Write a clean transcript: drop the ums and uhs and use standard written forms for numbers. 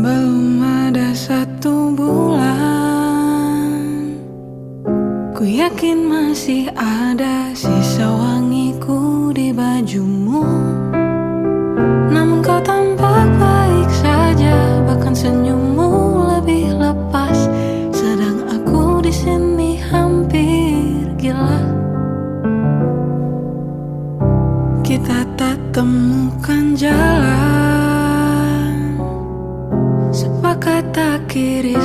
Belum ada 1 bulan, ku yakin masih ada sisa wangiku di bajumu. Namun kau tampak baik saja, bahkan senyummu lebih lepas. Sedang aku di sini hampir gila. Kita tak temukan jalan, sepakat tak kiri